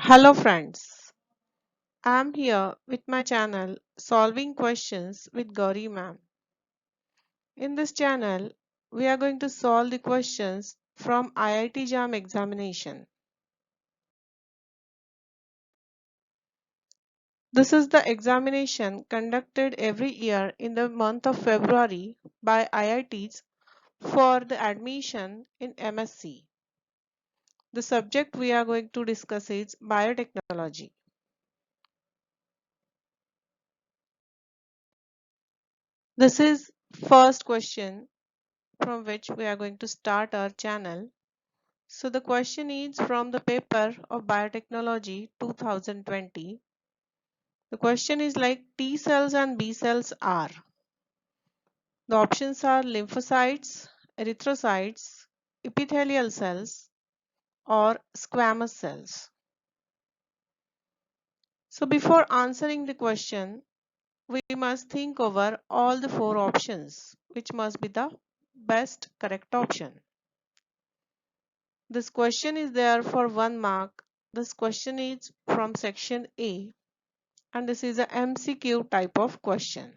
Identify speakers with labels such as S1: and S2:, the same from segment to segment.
S1: Hello friends, I'm here with my channel Solving Questions with Gauri ma'am. In this channel, we are going to solve the questions from IIT JAM examination. This is the examination conducted every year in the month of February by IITs for the admission in MSc. The subject we are going to discuss is biotechnology. This is first question from which we are going to start our channel. So the question is from the paper of Biotechnology 2020. The question is like T cells and B cells are. The options are lymphocytes, erythrocytes, epithelial cells, or squamous cells. So before answering the question, we must think over all the four options, which must be the best correct option. This question is there for 1 mark. This question is from section A and this is a MCQ type of question.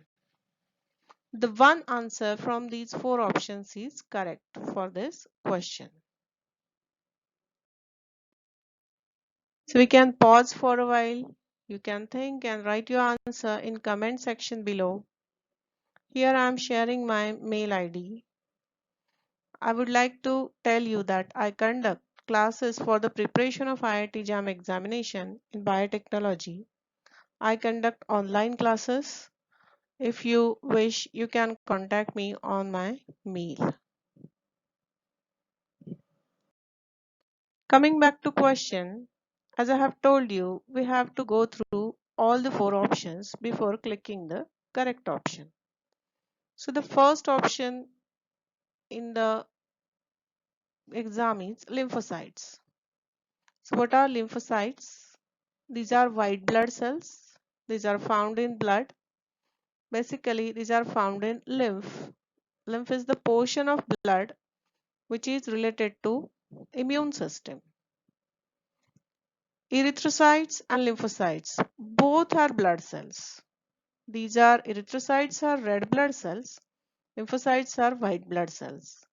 S1: The one answer from these four options is correct for this question. So we can pause for a while. You can think and write your answer in comment section below. Here I am sharing my mail ID. I would like to tell you that I conduct classes for the preparation of IIT JAM examination in biotechnology. I conduct online classes. If you wish, you can contact me on my mail. Coming back to question, as I have told you, we have to go through all the four options before clicking the correct option. So the first option in the exam is lymphocytes. So what are lymphocytes? These are white blood cells. These are found in blood. Basically, these are found in lymph. Lymph is the portion of blood which is related to immune system. Erythrocytes and lymphocytes both are blood cells. These are erythrocytes are red blood cells, lymphocytes are white blood cells.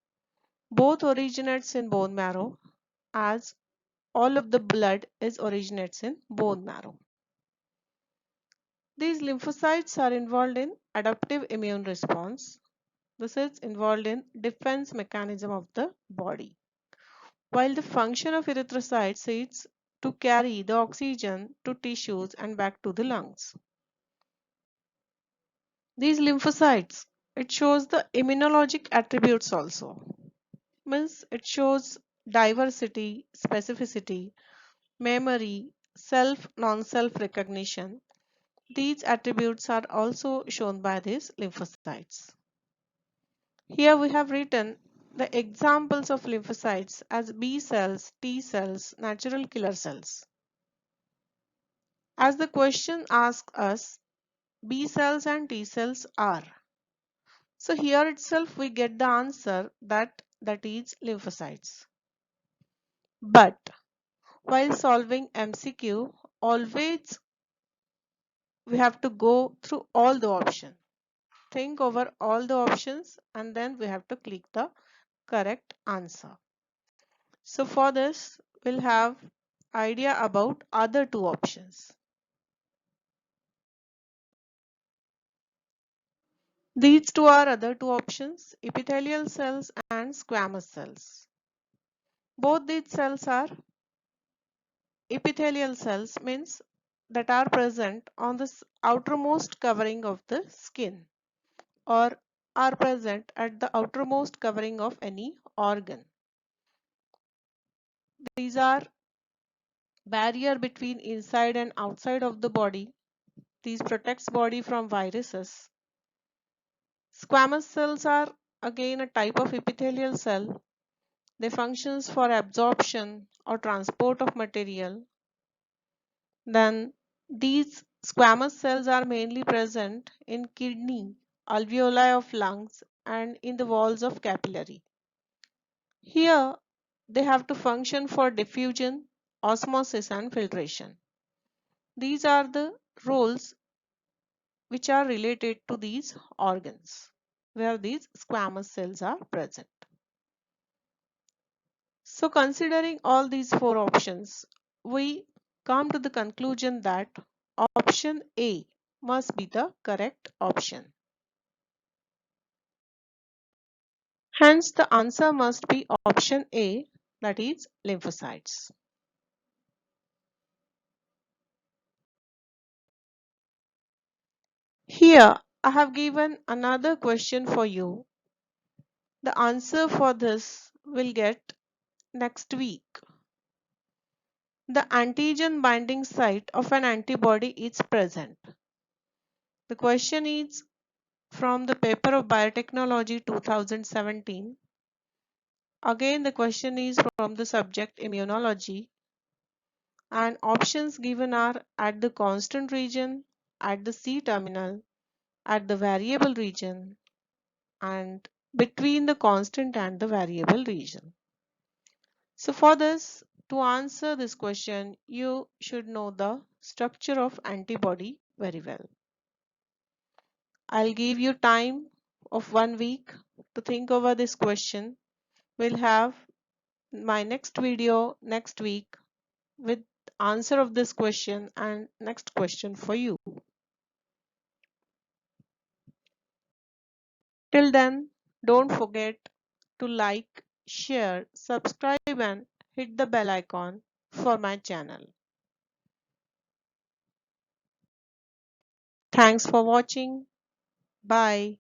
S1: Both originates in bone marrow as all of the blood is originates in bone marrow. These lymphocytes are involved in adaptive immune response. This is involved in defense mechanism of the body. While the function of erythrocytes is to carry the oxygen to tissues and back to the lungs. These lymphocytes, it shows the immunologic attributes also. Means it shows diversity, specificity, memory, self, non-self recognition. These attributes are also shown by these lymphocytes. Here we have written the examples of lymphocytes as B cells, T cells, natural killer cells. As the question asks us, B cells and T cells are. So here itself we get the answer that is lymphocytes. But while solving MCQ, always we have to go through all the options. Think over all the options and then we have to click the correct answer. So for this, we'll have idea about other two options. These two are other two options, epithelial cells and squamous cells. Both these cells are epithelial cells means that are present on the outermost covering of the skin or are present at the outermost covering of any organ. These are barrier between inside and outside of the body. These protects body from viruses. Squamous cells are again a type of epithelial cell. They functions for absorption or transport of material. Then these squamous cells are mainly present in kidney, alveoli of lungs and in the walls of capillary. Here they have to function for diffusion osmosis and filtration. These are the roles which are related to these organs where these squamous cells are present. So considering all these four options, we come to the conclusion that option A must be the correct option. Hence the answer must be option A, that is lymphocytes. Here I have given another question for you. The answer for this will get next week. The antigen binding site of an antibody is present. The question is from the paper of Biotechnology 2017. Again, the question is from the subject immunology, and options given are at the constant region, at the C-terminal, at the variable region, and between the constant and the variable region. So for this, to answer this question, you should know the structure of antibody very well. I'll give you time of 1 week to think over this question. We'll have my next video next week with answer of this question and next question for you. Till then, don't forget to like, share, subscribe and hit the bell icon for my channel. Thanks for watching. Bye.